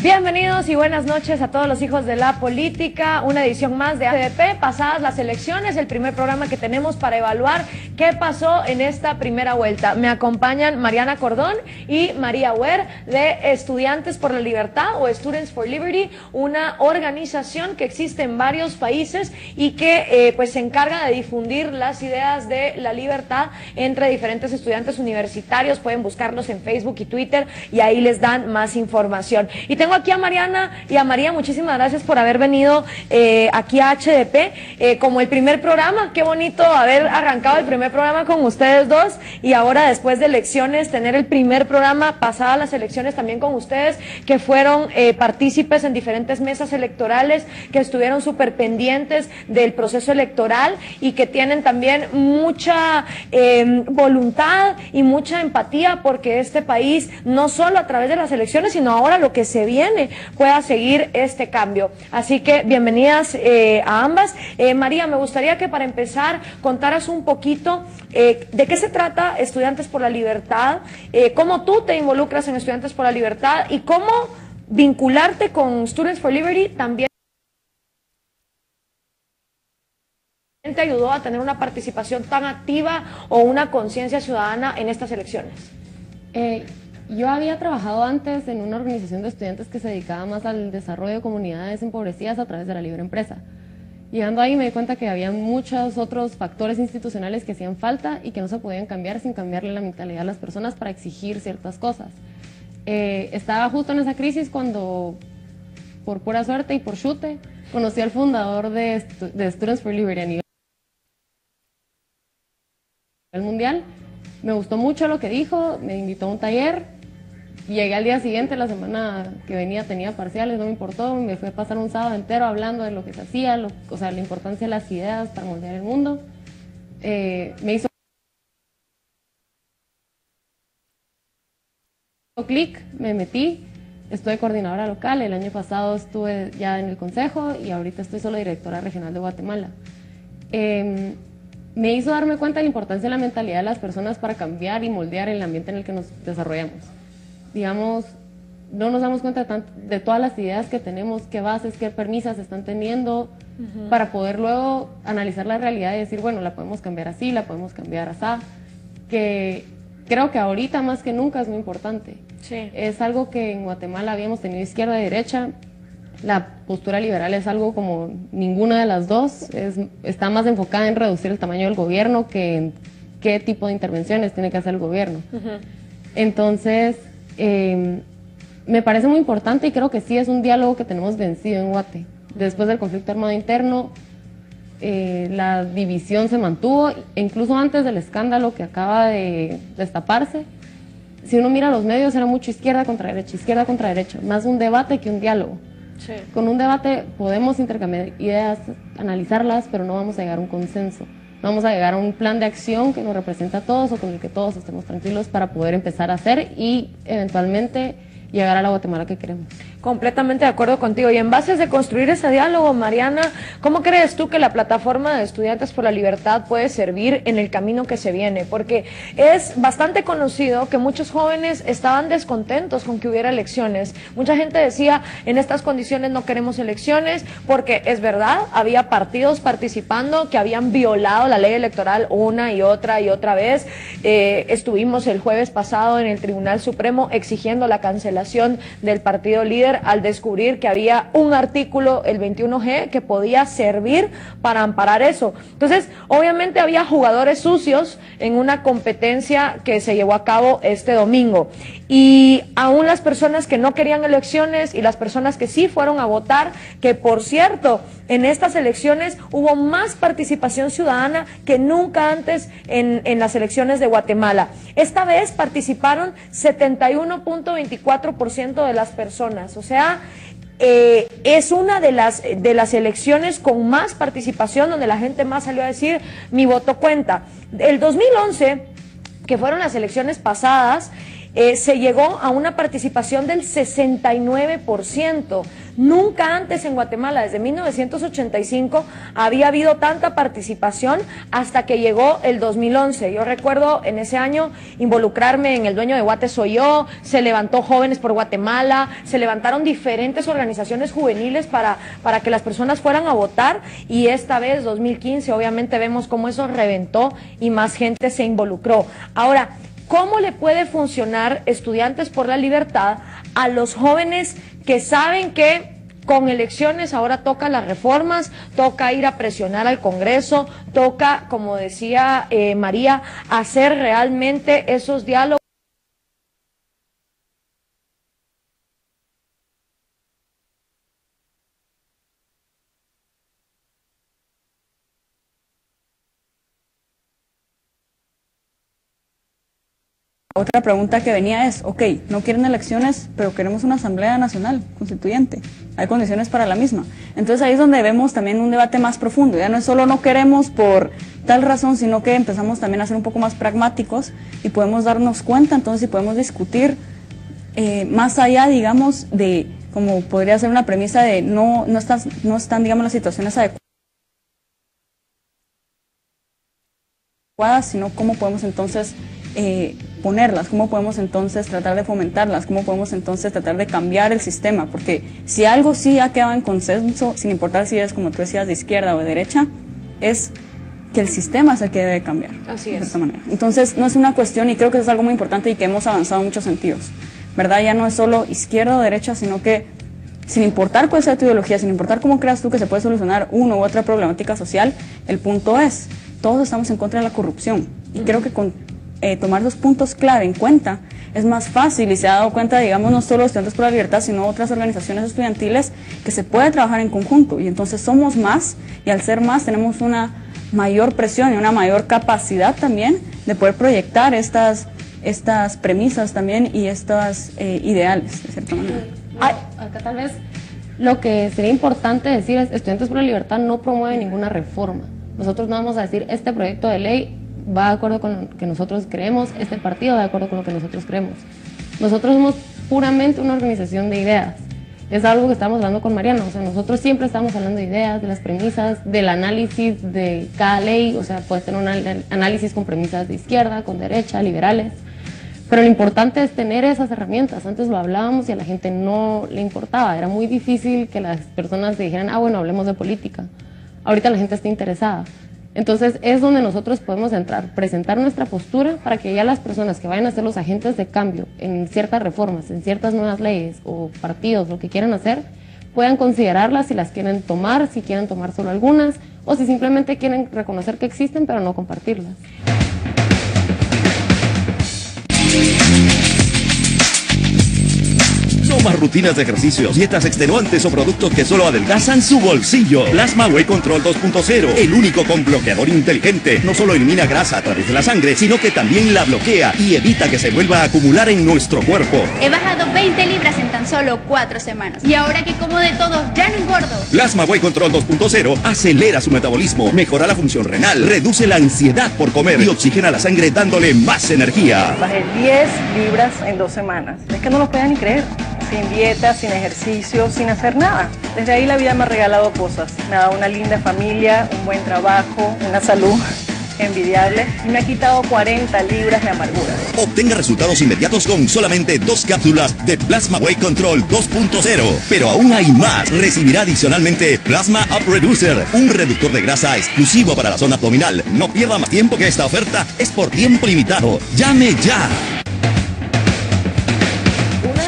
Bienvenidos y buenas noches a todos los hijos de la política, una edición más de ADP, pasadas las elecciones, el primer programa que tenemos para evaluar qué pasó en esta primera vuelta. Me acompañan Mariana Cordón y María Huer de Estudiantes por la Libertad o Students for Liberty, una organización que existe en varios países y que pues se encarga de difundir las ideas de la libertad entre diferentes estudiantes universitarios. Pueden buscarlos en Facebook y Twitter y ahí les dan más información. Y tengo aquí a Mariana y a María, muchísimas gracias por haber venido aquí a HDP como el primer programa. Qué bonito haber arrancado el primer programa con ustedes dos y ahora después de elecciones tener el primer programa pasadas las elecciones también con ustedes, que fueron partícipes en diferentes mesas electorales, que estuvieron súper pendientes del proceso electoral y que tienen también mucha voluntad y mucha empatía porque este país, no solo a través de las elecciones, sino ahora lo que se viene, pueda seguir este cambio. Así que bienvenidas a ambas. María, me gustaría que para empezar contaras un poquito de qué se trata Estudiantes por la Libertad, cómo tú te involucras en Estudiantes por la Libertad y cómo vincularte con Students for Liberty también te ayudó a tener una participación tan activa o una conciencia ciudadana en estas elecciones. Yo había trabajado antes en una organización de estudiantes que se dedicaba más al desarrollo de comunidades empobrecidas a través de la libre empresa. Llegando ahí me di cuenta que había muchos otros factores institucionales que hacían falta y que no se podían cambiar sin cambiarle la mentalidad a las personas para exigir ciertas cosas. Estaba justo en esa crisis cuando, por pura suerte y por chute, conocí al fundador de Students for Liberty a nivel mundial. Me gustó mucho lo que dijo, me invitó a un taller. Llegué al día siguiente, la semana que venía tenía parciales, no me importó, me fui a pasar un sábado entero hablando de lo que se hacía, o sea, la importancia de las ideas para moldear el mundo. Me hizo clic, me metí, estuve coordinadora local, el año pasado estuve ya en el consejo y ahorita estoy solo directora regional de Guatemala. Me hizo darme cuenta de la importancia de la mentalidad de las personas para cambiar y moldear el ambiente en el que nos desarrollamos. Digamos, no nos damos cuenta de todas las ideas que tenemos, qué bases, qué premisas están teniendo, para poder luego analizar la realidad y decir, bueno, la podemos cambiar así, la podemos cambiar así, que creo que ahorita más que nunca es muy importante. Sí. Es algo que en Guatemala habíamos tenido izquierda y derecha. La postura liberal es algo como ninguna de las dos, está más enfocada en reducir el tamaño del gobierno que en qué tipo de intervenciones tiene que hacer el gobierno. Entonces, me parece muy importante y creo que sí es un diálogo que tenemos vencido en Guate. Después del conflicto armado interno, la división se mantuvo, incluso antes del escándalo que acaba de destaparse. Si uno mira los medios, era mucho izquierda contra derecha, más un debate que un diálogo. Sí. Con un debate podemos intercambiar ideas, analizarlas, pero no vamos a llegar a un consenso. No vamos a llegar a un plan de acción que nos represente a todos o con el que todos estemos tranquilos para poder empezar a hacer y eventualmente llegar a la Guatemala que queremos. Completamente de acuerdo contigo. Y en bases de construir ese diálogo, Mariana, ¿cómo crees tú que la plataforma de Estudiantes por la Libertad puede servir en el camino que se viene? Porque es bastante conocido que muchos jóvenes estaban descontentos con que hubiera elecciones. Mucha gente decía, en estas condiciones no queremos elecciones, porque es verdad, había partidos participando que habían violado la ley electoral una y otra vez. Estuvimos el jueves pasado en el Tribunal Supremo exigiendo la cancelación del partido líder al descubrir que había un artículo, el 21G, que podía servir para amparar eso. Entonces, obviamente había jugadores sucios en una competencia que se llevó a cabo este domingo. Y aún las personas que no querían elecciones y las personas que sí fueron a votar, que por cierto, en estas elecciones hubo más participación ciudadana que nunca antes en las elecciones de Guatemala. Esta vez participaron 71.24% de las personas, o sea, es una de las elecciones con más participación, donde la gente más salió a decir, mi voto cuenta. El 2011, que fueron las elecciones pasadas, se llegó a una participación del 69%. Nunca antes en Guatemala, desde 1985, había habido tanta participación hasta que llegó el 2011. Yo recuerdo en ese año involucrarme en El Dueño de Guate Soy Yo, se levantó Jóvenes por Guatemala, se levantaron diferentes organizaciones juveniles para que las personas fueran a votar, y esta vez, 2015, obviamente vemos cómo eso reventó y más gente se involucró. Ahora, ¿cómo le puede funcionar Estudiantes por la Libertad a los jóvenes que saben que con elecciones ahora toca las reformas, toca ir a presionar al Congreso, toca, como decía María, hacer realmente esos diálogos? Otra pregunta que venía es, ok, no quieren elecciones, pero queremos una asamblea nacional constituyente. Hay condiciones para la misma. Entonces ahí es donde vemos también un debate más profundo. Ya no es solo no queremos por tal razón, sino que empezamos también a ser un poco más pragmáticos y podemos darnos cuenta, entonces, y podemos discutir más allá, digamos, de, como podría ser una premisa de no están, digamos, las situaciones adecuadas, sino cómo podemos entonces ponerlas, cómo podemos entonces tratar de fomentarlas, cómo podemos entonces tratar de cambiar el sistema, porque si algo sí ha quedado en consenso, sin importar si es, como tú decías, de izquierda o de derecha, es que el sistema es el que debe cambiar. Así de es. cierta manera. Entonces no es una cuestión, y creo que eso es algo muy importante y que hemos avanzado en muchos sentidos, ¿verdad? Ya no es solo izquierda o derecha, sino que sin importar cuál sea tu ideología, sin importar cómo creas tú que se puede solucionar una u otra problemática social, el punto es, todos estamos en contra de la corrupción, y creo que con tomar los puntos clave en cuenta es más fácil, y se ha dado cuenta, digamos, no solo Estudiantes por la Libertad, sino otras organizaciones estudiantiles, que se puede trabajar en conjunto, y entonces somos más, y al ser más tenemos una mayor presión y una mayor capacidad también de poder proyectar estas premisas también y estos ideales, de cierta manera. Acá tal vez lo que sería importante decir es, Estudiantes por la Libertad no promueve ninguna reforma. Nosotros no vamos a decir, este proyecto de ley va de acuerdo con lo que nosotros creemos, este partido va de acuerdo con lo que nosotros creemos. Nosotros somos puramente una organización de ideas. Es algo que estamos hablando con Mariana, o sea, nosotros siempre estamos hablando de ideas, de las premisas, del análisis de cada ley, o sea, puede tener un análisis con premisas de izquierda, con derecha, liberales, pero lo importante es tener esas herramientas. Antes lo hablábamos y a la gente no le importaba, era muy difícil que las personas dijeran, ah, bueno, hablemos de política. Ahorita la gente está interesada. Entonces es donde nosotros podemos entrar, presentar nuestra postura para que ya las personas que vayan a ser los agentes de cambio en ciertas reformas, en ciertas nuevas leyes o partidos, lo que quieran hacer, puedan considerarlas si las quieren tomar, si quieren tomar solo algunas, o si simplemente quieren reconocer que existen pero no compartirlas. No más rutinas de ejercicios, dietas extenuantes o productos que solo adelgazan su bolsillo. Plasma Whey Control 2.0, el único con bloqueador inteligente. No solo elimina grasa a través de la sangre, sino que también la bloquea y evita que se vuelva a acumular en nuestro cuerpo. He bajado 20 libras en tan solo 4 semanas. Y ahora que como de todo, ya no engordo. Plasma Whey Control 2.0 acelera su metabolismo, mejora la función renal, reduce la ansiedad por comer y oxigena la sangre dándole más energía. Bajé 10 libras en 2 semanas. Es que no lo podía ni creer. Sin dieta, sin ejercicio, sin hacer nada. Desde ahí la vida me ha regalado cosas. Me ha dado una linda familia, un buen trabajo, una salud envidiable y me ha quitado 40 libras de amargura. Obtenga resultados inmediatos con solamente 2 cápsulas de Plasma Whey Control 2.0. Pero aún hay más. Recibirá adicionalmente Plasma Up Reducer, un reductor de grasa exclusivo para la zona abdominal. No pierda más tiempo, que esta oferta es por tiempo limitado. ¡Llame ya!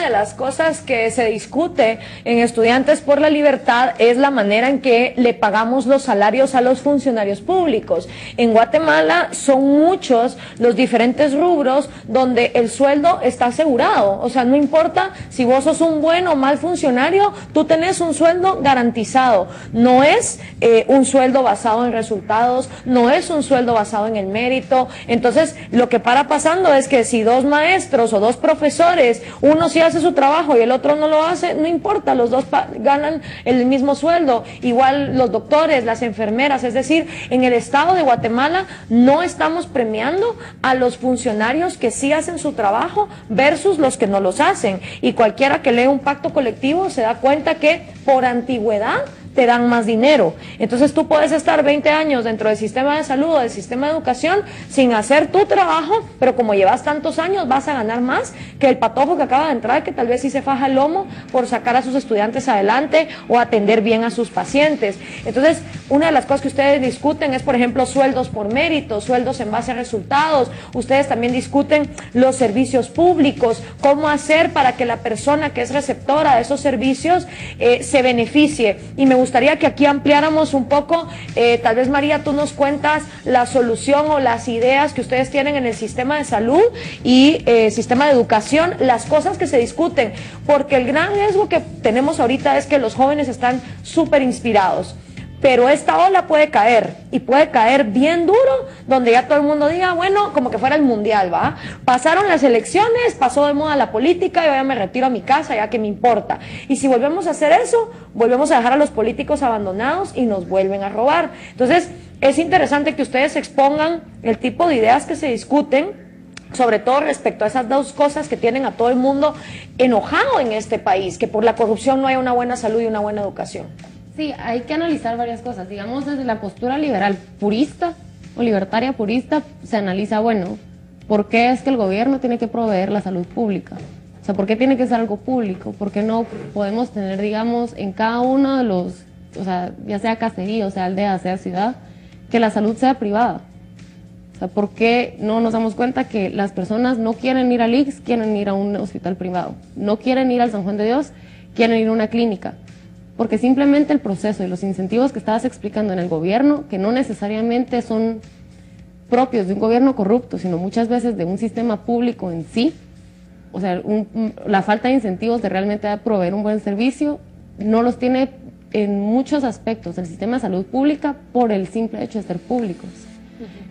Las cosas que se discute en Estudiantes por la Libertad es la manera en que le pagamos los salarios a los funcionarios públicos. En Guatemala son muchos los diferentes rubros donde el sueldo está asegurado. O sea, no importa si vos sos un buen o mal funcionario, tú tenés un sueldo garantizado. No es un sueldo basado en resultados, no es un sueldo basado en el mérito. Entonces, lo que para pasando es que si 2 maestros o 2 profesores, uno sí hace su su trabajo y el otro no lo hace, no importa, los dos ganan el mismo sueldo, igual los doctores, las enfermeras, es decir, en el estado de Guatemala no estamos premiando a los funcionarios que sí hacen su trabajo versus los que no los hacen, y cualquiera que lee un pacto colectivo se da cuenta que por antigüedad te dan más dinero. Entonces tú puedes estar 20 años dentro del sistema de salud o del sistema de educación sin hacer tu trabajo, pero como llevas tantos años vas a ganar más que el patojo que acaba de entrar, que tal vez sí se faja el lomo por sacar a sus estudiantes adelante o atender bien a sus pacientes. Entonces, una de las cosas que ustedes discuten es, por ejemplo, sueldos por mérito, sueldos en base a resultados. Ustedes también discuten los servicios públicos, cómo hacer para que la persona que es receptora de esos servicios se beneficie. Y me gustaría que aquí ampliáramos un poco, tal vez María, tú nos cuentas la solución o las ideas que ustedes tienen en el sistema de salud y sistema de educación, las cosas que se discuten, porque el gran riesgo que tenemos ahorita es que los jóvenes están súper inspirados. Pero esta ola puede caer, y puede caer bien duro, donde ya todo el mundo diga, bueno, como que fuera el mundial, ¿va? Pasaron las elecciones, pasó de moda la política, yo ya me retiro a mi casa, ya que me importa. Y si volvemos a hacer eso, volvemos a dejar a los políticos abandonados y nos vuelven a robar. Entonces, es interesante que ustedes expongan el tipo de ideas que se discuten, sobre todo respecto a esas dos cosas que tienen a todo el mundo enojado en este país, que por la corrupción no hay una buena salud y una buena educación. Sí, hay que analizar varias cosas. Digamos, desde la postura liberal purista o libertaria purista, se analiza, bueno, ¿por qué es que el gobierno tiene que proveer la salud pública? O sea, ¿por qué tiene que ser algo público? ¿Por qué no podemos tener, digamos, en cada uno de los, o sea, ya sea caserío, o sea aldea, sea ciudad, que la salud sea privada? O sea, ¿por qué no nos damos cuenta que las personas no quieren ir al IX, quieren ir a un hospital privado? No quieren ir al San Juan de Dios, quieren ir a una clínica. Porque simplemente el proceso y los incentivos que estabas explicando en el gobierno, que no necesariamente son propios de un gobierno corrupto, sino muchas veces de un sistema público en sí, o sea, la falta de incentivos de realmente proveer un buen servicio, no los tiene en muchos aspectos el sistema de salud pública por el simple hecho de ser públicos.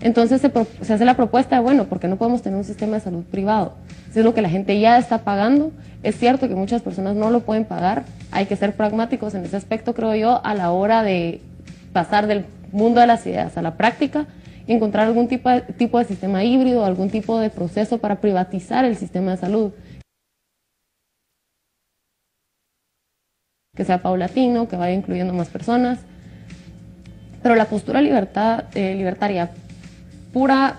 Entonces se hace la propuesta de, bueno, ¿por qué no podemos tener un sistema de salud privado? Si es lo que la gente ya está pagando, es cierto que muchas personas no lo pueden pagar, hay que ser pragmáticos en ese aspecto, creo yo, a la hora de pasar del mundo de las ideas a la práctica y encontrar algún tipo de sistema híbrido, algún tipo de proceso para privatizar el sistema de salud. Que sea paulatino, que vaya incluyendo más personas. Pero la postura libertaria pura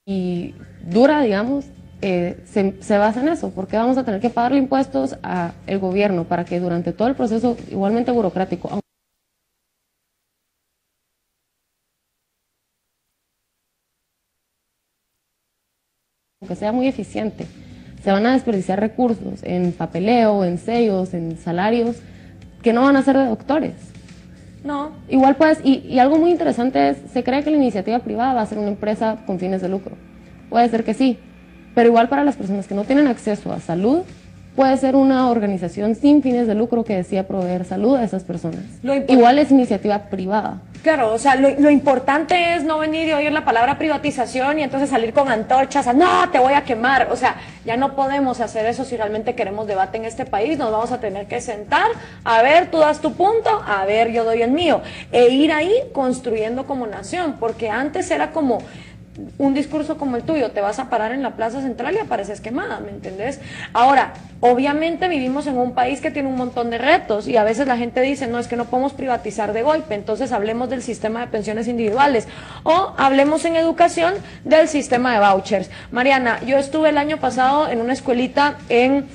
y dura, digamos, se basa en eso, porque vamos a tener que pagarle impuestos al gobierno para que durante todo el proceso, igualmente burocrático, aunque sea muy eficiente, se van a desperdiciar recursos en papeleo, en sellos, en salarios, que no van a ser de doctores. No. Igual pues, y algo muy interesante es, se cree que la iniciativa privada va a ser una empresa con fines de lucro. Puede ser que sí, pero igual para las personas que no tienen acceso a salud, puede ser una organización sin fines de lucro que decida proveer salud a esas personas. Igual es iniciativa privada. Claro, o sea, lo importante es no venir y oír la palabra privatización y entonces salir con antorchas, no, te voy a quemar. O sea, ya no podemos hacer eso si realmente queremos debate en este país. Nos vamos a tener que sentar, a ver, tú das tu punto, a ver, yo doy el mío. E ir ahí construyendo como nación, porque antes era como un discurso como el tuyo, te vas a parar en la plaza central y apareces quemada, ¿me entendés? Ahora, obviamente vivimos en un país que tiene un montón de retos y a veces la gente dice, no, es que no podemos privatizar de golpe, entonces hablemos del sistema de pensiones individuales o hablemos en educación del sistema de vouchers. Mariana, yo estuve el año pasado en una escuelita en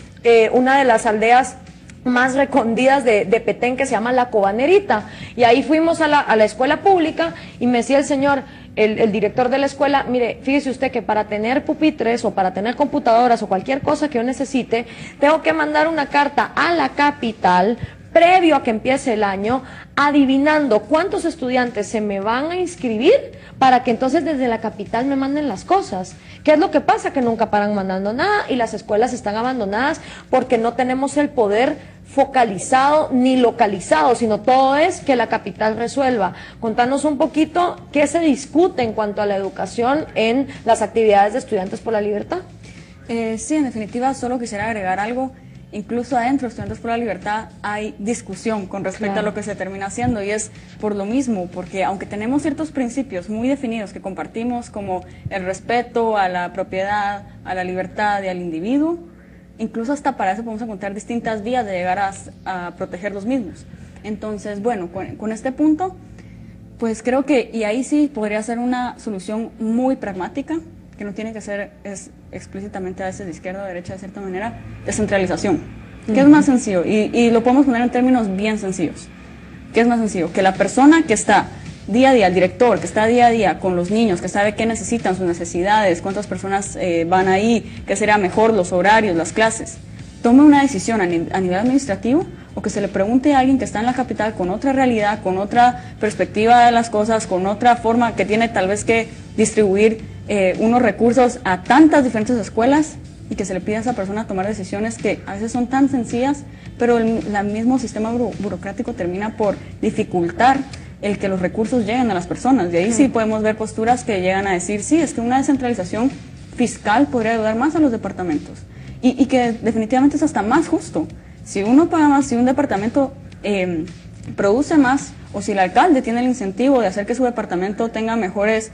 una de las aldeas más recondidas de Petén, que se llama La Cobanerita, y ahí fuimos a la escuela pública y me decía el señor, el director de la escuela, mire, fíjese usted que para tener pupitres o para tener computadoras o cualquier cosa que yo necesite, tengo que mandar una carta a la capital previo a que empiece el año, adivinando cuántos estudiantes se me van a inscribir para que entonces desde la capital me manden las cosas. ¿Qué es lo que pasa? Que nunca paran mandando nada y las escuelas están abandonadas porque no tenemos el poder focalizado ni localizado, sino todo es que la capital resuelva. Contanos un poquito qué se discute en cuanto a la educación en las actividades de Estudiantes por la Libertad. Sí, en definitiva, solo quisiera agregar algo. Incluso adentro de Estudiantes por la Libertad hay discusión con respecto a lo que se termina haciendo, y es por lo mismo, porque aunque tenemos ciertos principios muy definidos que compartimos, como el respeto a la propiedad, a la libertad y al individuo, incluso hasta para eso podemos encontrar distintas vías de llegar a proteger los mismos. Entonces, bueno, con este punto, pues creo que, y ahí sí podría ser una solución muy pragmática, que no tiene que ser explícitamente a veces de izquierda o derecha de cierta manera, descentralización, que es más sencillo, y lo podemos poner en términos bien sencillos. ¿Qué es más sencillo? Que la persona que está día a día, el director que está día a día con los niños, que sabe qué necesitan, sus necesidades, cuántas personas van ahí, qué sería mejor, los horarios, las clases, tome una decisión a nivel administrativo, o que se le pregunte a alguien que está en la capital con otra realidad, con otra perspectiva de las cosas, con otra forma que tiene tal vez que distribuir unos recursos a tantas diferentes escuelas, y que se le pida a esa persona tomar decisiones que a veces son tan sencillas, pero el mismo sistema burocrático termina por dificultar el que los recursos lleguen a las personas. De ahí sí podemos ver posturas que llegan a decir, sí, es que una descentralización fiscal podría ayudar más a los departamentos, y que definitivamente es hasta más justo. Si uno paga más, si un departamento produce más, o si el alcalde tiene el incentivo de hacer que su departamento tenga mejores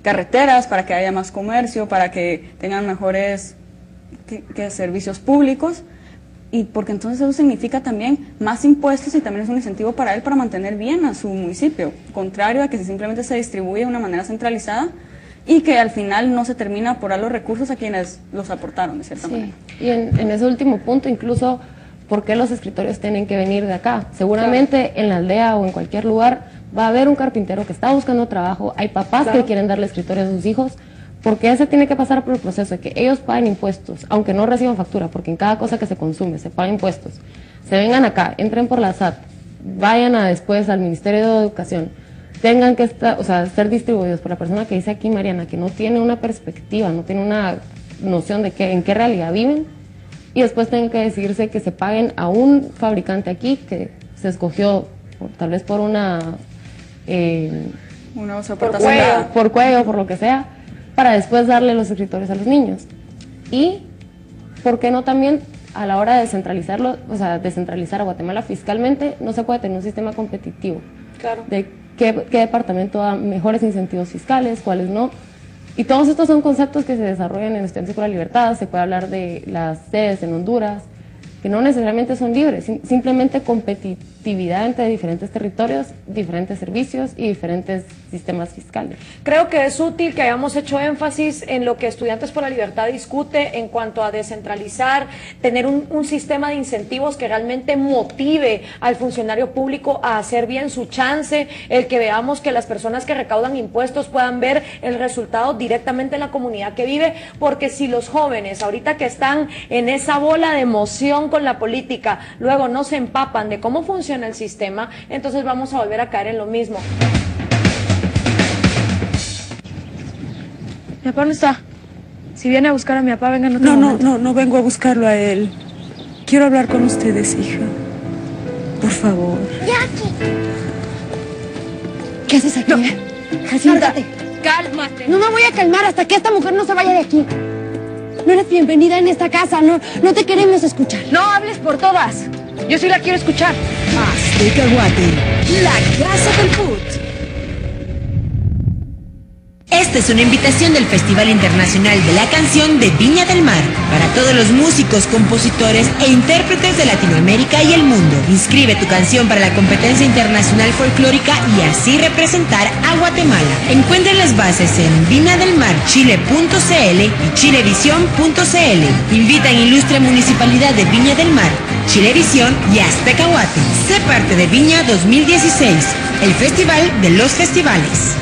carreteras, para que haya más comercio, para que tengan mejores servicios públicos, y porque entonces eso significa también más impuestos, y también es un incentivo para él para mantener bien a su municipio, contrario a que simplemente se distribuye de una manera centralizada y que al final no se termina por dar los recursos a quienes los aportaron de cierta manera. Y en ese último punto, incluso, ¿por qué los escritorios tienen que venir de acá? Seguramente en la aldea o en cualquier lugar va a haber un carpintero que está buscando trabajo, hay papás que quieren darle escritorio a sus hijos. ¿Por qué se tiene que pasar por el proceso de que ellos paguen impuestos, aunque no reciban factura? Porque en cada cosa que se consume se paga impuestos. Se vengan acá, entren por la SAT, vayan después al Ministerio de Educación, tengan que ser distribuidos por la persona que dice aquí, Mariana, que no tiene una perspectiva, no tiene una noción de en qué realidad viven, y después tengan que decidirse que se paguen a un fabricante aquí que se escogió tal vez por por cuello, por lo que sea, para después darle los escritorios a los niños. Y, ¿por qué no también a la hora de descentralizarlo, descentralizar a Guatemala fiscalmente, no se puede tener un sistema competitivo? Claro. De qué departamento da mejores incentivos fiscales, cuáles no. Y todos estos son conceptos que se desarrollan en Estudiantes por la Libertad. Se puede hablar de las sedes en Honduras, que no necesariamente son libres, simplemente competitividad entre diferentes territorios, diferentes servicios y diferentes sistemas fiscales. Creo que es útil que hayamos hecho énfasis en lo que Estudiantes por la Libertad discute en cuanto a descentralizar, tener un sistema de incentivos que realmente motive al funcionario público a hacer bien su chance, el que veamos que las personas que recaudan impuestos puedan ver el resultado directamente en la comunidad que vive, porque si los jóvenes ahorita que están en esa bola de emoción con la política, luego no se empapan de cómo funciona el sistema, entonces vamos a volver a caer en lo mismo. Mi papá no está. Si viene a buscar a mi papá, venga en otro momento. No vengo a buscarlo a él. Quiero hablar con ustedes, hija. Por favor. Jackie. ¿Qué haces aquí? No. Jacinta, cálmate. No me voy a calmar hasta que esta mujer no se vaya de aquí. No eres bienvenida en esta casa, no te queremos escuchar. No hables por todas. Yo sí la quiero escuchar. Azteca Guate, la casa del food. Esta es una invitación del Festival Internacional de la Canción de Viña del Mar para todos los músicos, compositores e intérpretes de Latinoamérica y el mundo. Inscribe tu canción para la competencia internacional folclórica y así representar a Guatemala. Encuentra las bases en viñadelmarchile.cl y chilevisión.cl. Invitan Ilustre Municipalidad de Viña del Mar, Chilevisión y Azteca Guate. Sé parte de Viña 2016, el festival de los festivales.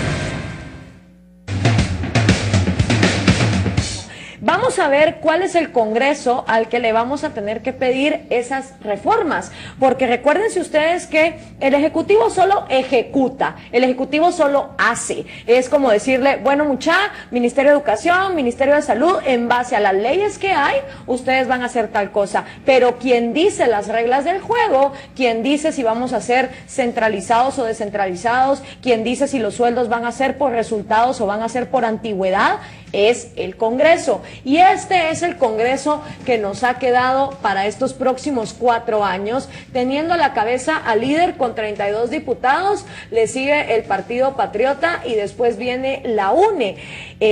Vamos vamos a ver cuál es el Congreso al que le vamos a tener que pedir esas reformas, porque recuérdense ustedes que el Ejecutivo solo ejecuta, el Ejecutivo solo hace. Es como decirle, bueno, mucha, Ministerio de Educación, Ministerio de Salud, en base a las leyes que hay, ustedes van a hacer tal cosa, pero quien dice las reglas del juego, quien dice si vamos a ser centralizados o descentralizados, quien dice si los sueldos van a ser por resultados o van a ser por antigüedad, es el Congreso. Y este es el Congreso que nos ha quedado para estos próximos 4 años, teniendo a la cabeza al líder con 32 diputados, le sigue el Partido Patriota y después viene la UNE.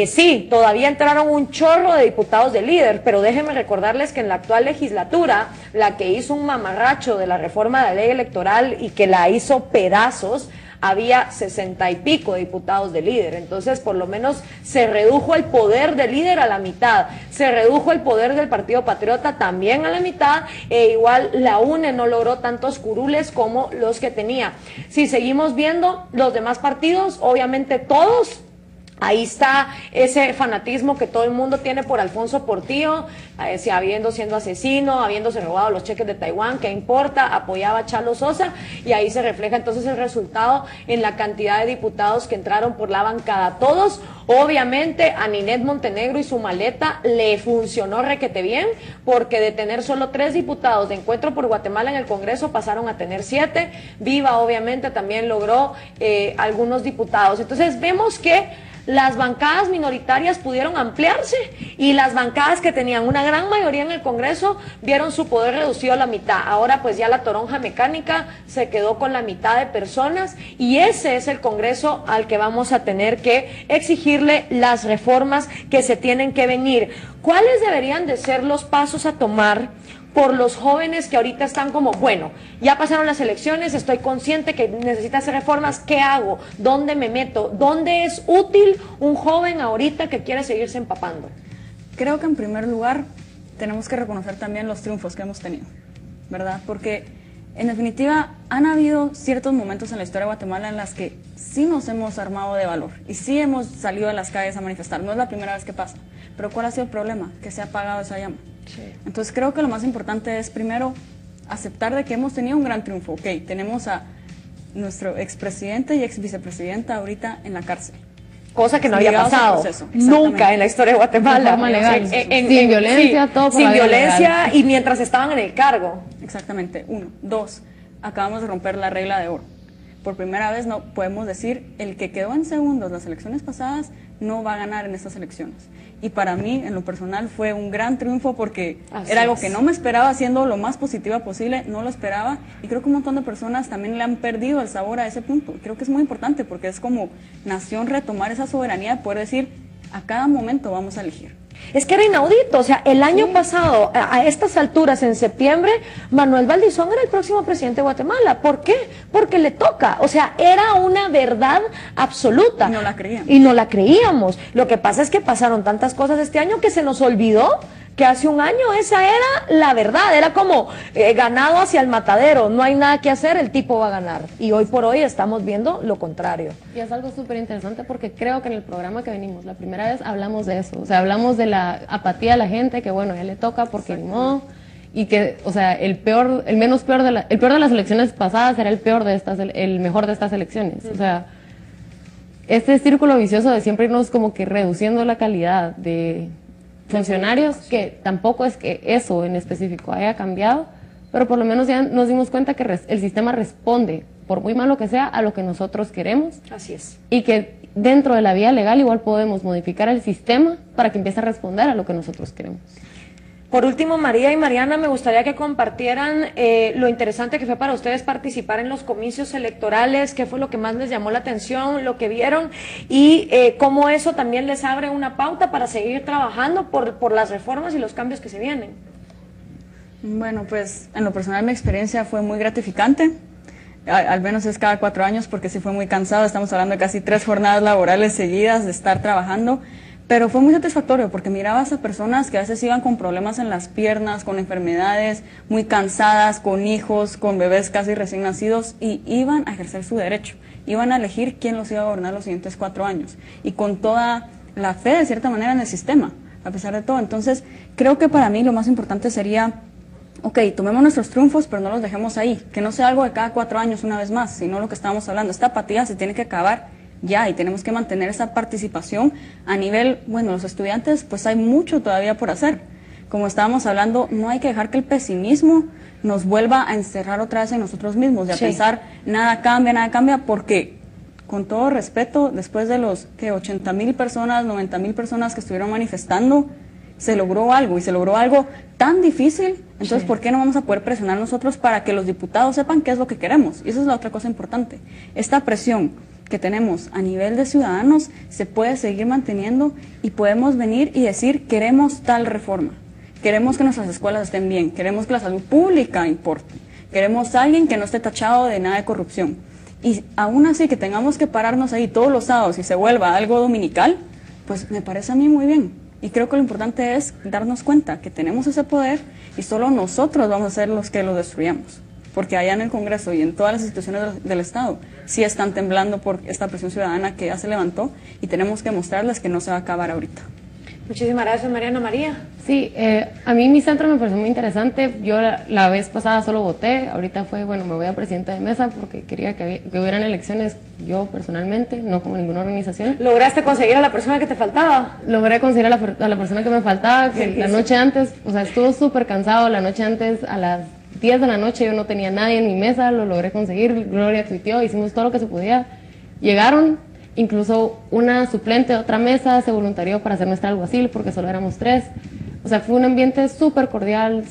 Sí, todavía entraron un chorro de diputados del líder, pero déjenme recordarles que en la actual legislatura, la que hizo un mamarracho de la reforma de la ley electoral y que la hizo pedazos, había 60 y pico de diputados de líder. Entonces por lo menos se redujo el poder del líder a la mitad, se redujo el poder del Partido Patriota también a la mitad, e igual la UNE no logró tantos curules como los que tenía. Si seguimos viendo los demás partidos, obviamente todos, ahí está ese fanatismo que todo el mundo tiene por Alfonso Portillo, habiendo siendo asesino, habiéndose robado los cheques de Taiwán, ¿qué importa? Apoyaba a Chalo Sosa, y ahí se refleja entonces el resultado en la cantidad de diputados que entraron por la bancada. Todos, obviamente, a Ninette Montenegro y su maleta le funcionó requete bien, porque de tener solo 3 diputados de Encuentro por Guatemala en el Congreso pasaron a tener 7. Viva, obviamente, también logró algunos diputados. Entonces vemos que las bancadas minoritarias pudieron ampliarse y las bancadas que tenían una gran mayoría en el Congreso vieron su poder reducido a la mitad. Ahora pues ya la toronja mecánica se quedó con la mitad de personas, y ese es el Congreso al que vamos a tener que exigirle las reformas que se tienen que venir. ¿Cuáles deberían de ser los pasos a tomar por los jóvenes que ahorita están como, bueno, ya pasaron las elecciones, estoy consciente que necesita hacer reformas, ¿qué hago? ¿Dónde me meto? ¿Dónde es útil un joven ahorita que quiere seguirse empapando? Creo que en primer lugar tenemos que reconocer también los triunfos que hemos tenido, ¿verdad? Porque en definitiva han habido ciertos momentos en la historia de Guatemala en las que sí nos hemos armado de valor y sí hemos salido a las calles a manifestar. No es la primera vez que pasa, pero ¿cuál ha sido el problema? Que se ha apagado esa llama. Sí. Entonces creo que lo más importante es primero aceptar de que hemos tenido un gran triunfo. Ok, tenemos a nuestro expresidente y ex vicepresidenta ahorita en la cárcel. Cosa que no había pasado nunca en la historia de Guatemala. De forma legal. Sin violencia, sí, todo por sin violencia legal. Y mientras estaban en el cargo. Exactamente, 1. 2, acabamos de romper la regla de oro. Por primera vez no podemos decir, el que quedó en segundos las elecciones pasadas no va a ganar en estas elecciones. Y para mí, en lo personal, fue un gran triunfo porque era algo que no me esperaba, siendo lo más positiva posible, no lo esperaba. Y creo que un montón de personas también le han perdido el sabor a ese punto. Creo que es muy importante porque es como nación retomar esa soberanía de poder decir, a cada momento vamos a elegir. Es que era inaudito, o sea, el año pasado, a estas alturas, en septiembre, Manuel Valdizón era el próximo presidente de Guatemala. ¿Por qué? Porque le toca, o sea, era una verdad absoluta. Y no la creíamos. Y no la creíamos. Lo que pasa es que pasaron tantas cosas este año que se nos olvidó que hace un año esa era la verdad, era como ganado hacia el matadero, no hay nada que hacer, el tipo va a ganar. Y hoy por hoy estamos viendo lo contrario. Y es algo súper interesante porque creo que en el programa que venimos, la primera vez hablamos de eso, o sea, hablamos de la apatía de la gente, que bueno, ya le toca porque no, y que, o sea, el peor de las elecciones pasadas era el mejor de estas elecciones, o sea, este círculo vicioso de siempre irnos como que reduciendo la calidad de funcionarios, que tampoco es que eso en específico haya cambiado, pero por lo menos ya nos dimos cuenta que el sistema responde, por muy malo que sea, a lo que nosotros queremos. Así es. Y que dentro de la vía legal igual podemos modificar el sistema para que empiece a responder a lo que nosotros queremos. Por último, María y Mariana, me gustaría que compartieran lo interesante que fue para ustedes participar en los comicios electorales, qué fue lo que más les llamó la atención, lo que vieron y cómo eso también les abre una pauta para seguir trabajando por las reformas y los cambios que se vienen. Bueno, pues en lo personal mi experiencia fue muy gratificante, al menos es cada 4 años porque sí fue muy cansado, estamos hablando de casi 3 jornadas laborales seguidas de estar trabajando. Pero fue muy satisfactorio porque mirabas a personas que a veces iban con problemas en las piernas, con enfermedades, muy cansadas, con hijos, con bebés casi recién nacidos y iban a ejercer su derecho. Iban a elegir quién los iba a gobernar los siguientes 4 años y con toda la fe de cierta manera en el sistema. a pesar de todo. Entonces, creo que para mí lo más importante sería, ok, tomemos nuestros triunfos, pero no los dejemos ahí, que no sea algo de cada 4 años una vez más, sino lo que estábamos hablando. Esta apatía se tiene que acabar ya y tenemos que mantener esa participación a nivel, bueno, los estudiantes, pues hay mucho todavía por hacer. Como estábamos hablando, no hay que dejar que el pesimismo nos vuelva a encerrar otra vez en nosotros mismos, de a pensar, nada cambia, porque, con todo respeto, después de los 80,000 personas, 90,000 personas que estuvieron manifestando, se logró algo, y se logró algo tan difícil. Entonces, ¿por qué no vamos a poder presionar nosotros para que los diputados sepan qué es lo que queremos? Y esa es la otra cosa importante. Esta presión que tenemos a nivel de ciudadanos se puede seguir manteniendo y podemos venir y decir, queremos tal reforma. Queremos que nuestras escuelas estén bien, queremos que la salud pública importe, queremos a alguien que no esté tachado de nada de corrupción. Y aún así que tengamos que pararnos ahí todos los sábados y se vuelva algo dominical, pues me parece a mí muy bien. Y creo que lo importante es darnos cuenta que tenemos ese poder y solo nosotros vamos a ser los que lo destruyamos. Porque allá en el Congreso y en todas las instituciones del Estado sí están temblando por esta presión ciudadana que ya se levantó y tenemos que mostrarles que no se va a acabar ahorita. Muchísimas gracias, Mariana María. Sí, a mí mi centro me pareció muy interesante. Yo la vez pasada solo voté, ahorita fue, bueno, me voy a presidenta de mesa porque quería que hubieran elecciones yo personalmente, no como ninguna organización. ¿Lograste conseguir a la persona que te faltaba? Logré conseguir a la persona que me faltaba, que la noche antes, o sea, estuvo súper cansado, la noche antes a las 10 de la noche yo no tenía nadie en mi mesa, lo logré conseguir, Gloria tuiteó, hicimos todo lo que se podía. Llegaron, incluso una suplente de otra mesa se voluntarió para ser nuestra alguacil porque solo éramos 3. O sea, fue un ambiente súper cordial,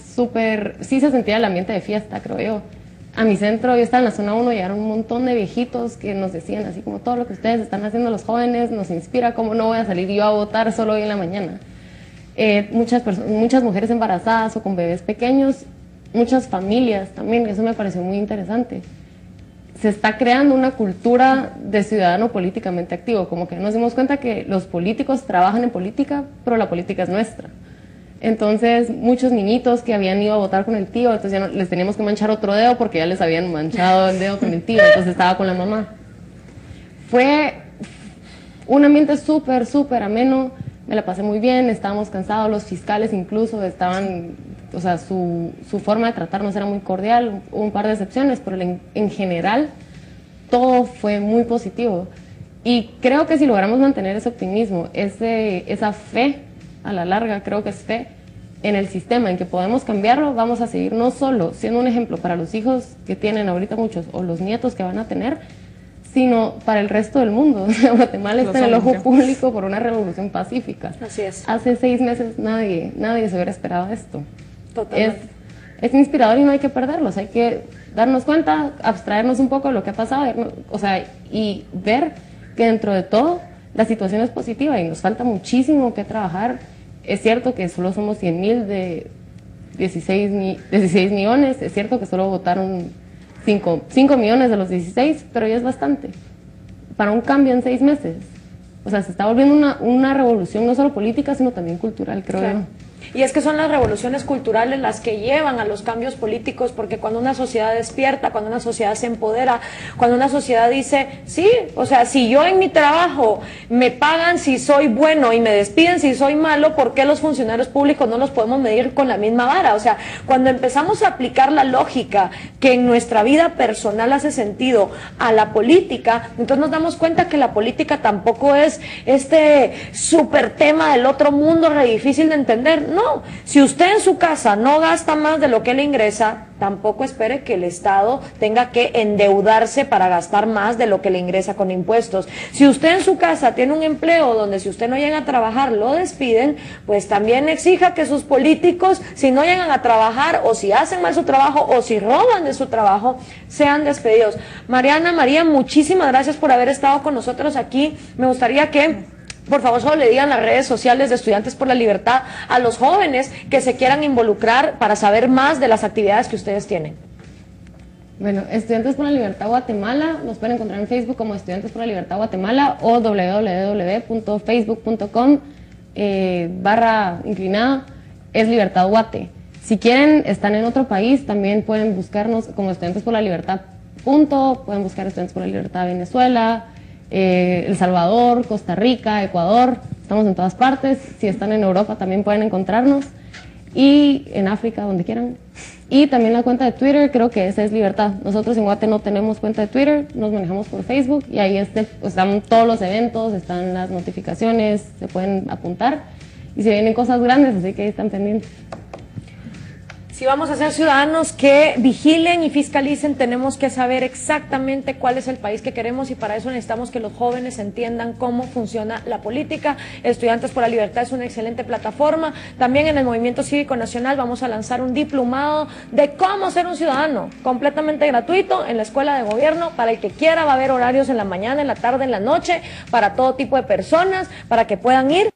sí se sentía el ambiente de fiesta, creo yo. A mi centro, yo estaba en la zona 1, llegaron un montón de viejitos que nos decían así como todo lo que ustedes están haciendo los jóvenes nos inspira, ¿cómo no voy a salir yo a votar solo hoy en la mañana? Muchas mujeres embarazadas o con bebés pequeños, muchas familias también, eso me pareció muy interesante. Se está creando una cultura de ciudadano políticamente activo, como que nos dimos cuenta que los políticos trabajan en política, pero la política es nuestra. Entonces, muchos niñitos que habían ido a votar con el tío, entonces ya no, les teníamos que manchar otro dedo porque ya les habían manchado el dedo con el tío, entonces estaba con la mamá. Fue un ambiente súper, súper ameno, me la pasé muy bien, estábamos cansados, los fiscales incluso estaban, o sea, su forma de tratarnos era muy cordial, hubo un par de excepciones, pero en general todo fue muy positivo. Y creo que si logramos mantener ese optimismo, esa fe, a la larga creo que es fe en el sistema, en que podemos cambiarlo, vamos a seguir no solo siendo un ejemplo para los hijos que tienen ahorita muchos, o los nietos que van a tener, sino para el resto del mundo. Guatemala está en el ojo público por una revolución pacífica. Así es. Hace 6 meses nadie se hubiera esperado esto. Totalmente. Es inspirador y no hay que perderlos, hay que darnos cuenta, abstraernos un poco de lo que ha pasado, o sea, y ver que dentro de todo la situación es positiva y nos falta muchísimo que trabajar. Es cierto que solo somos 100,000 de 16 millones, es cierto que solo votaron 5 millones de los 16, pero ya es bastante para un cambio en 6 meses. O sea, se está volviendo una revolución no solo política, sino también cultural, creo yo. Y es que son las revoluciones culturales las que llevan a los cambios políticos, porque cuando una sociedad despierta, cuando una sociedad se empodera, cuando una sociedad dice, sí, o sea, si yo en mi trabajo me pagan si soy bueno y me despiden si soy malo, ¿por qué los funcionarios públicos no los podemos medir con la misma vara? O sea, cuando empezamos a aplicar la lógica que en nuestra vida personal hace sentido a la política, entonces nos damos cuenta que la política tampoco es este súper tema del otro mundo re difícil de entender. No, si usted en su casa no gasta más de lo que le ingresa, tampoco espere que el Estado tenga que endeudarse para gastar más de lo que le ingresa con impuestos. Si usted en su casa tiene un empleo donde si usted no llega a trabajar lo despiden, pues también exija que sus políticos, si no llegan a trabajar o si hacen mal su trabajo o si roban de su trabajo, sean despedidos. Mariana María, muchísimas gracias por haber estado con nosotros aquí. Me gustaría que por favor solo le digan las redes sociales de Estudiantes por la Libertad a los jóvenes que se quieran involucrar para saber más de las actividades que ustedes tienen. Bueno, Estudiantes por la Libertad Guatemala, nos pueden encontrar en Facebook como Estudiantes por la Libertad Guatemala o www.facebook.com// es Libertad Guate. Si quieren, están en otro país, también pueden buscarnos como Estudiantes por la Libertad. Pueden buscar Estudiantes por la Libertad Venezuela, El Salvador, Costa Rica, Ecuador. Estamos en todas partes. Si están en Europa también pueden encontrarnos. Y en África, donde quieran. Y también la cuenta de Twitter, creo que esa es Libertad. Nosotros en Guate no tenemos cuenta de Twitter, nos manejamos por Facebook y ahí están todos los eventos, están las notificaciones, se pueden apuntar y se vienen cosas grandes, así que ahí están pendientes. Si vamos a ser ciudadanos que vigilen y fiscalicen, tenemos que saber exactamente cuál es el país que queremos y para eso necesitamos que los jóvenes entiendan cómo funciona la política. Estudiantes por la Libertad es una excelente plataforma. También en el Movimiento Cívico Nacional vamos a lanzar un diplomado de cómo ser un ciudadano, completamente gratuito en la Escuela de Gobierno. Para el que quiera va a haber horarios en la mañana, en la tarde, en la noche, para todo tipo de personas, para que puedan ir.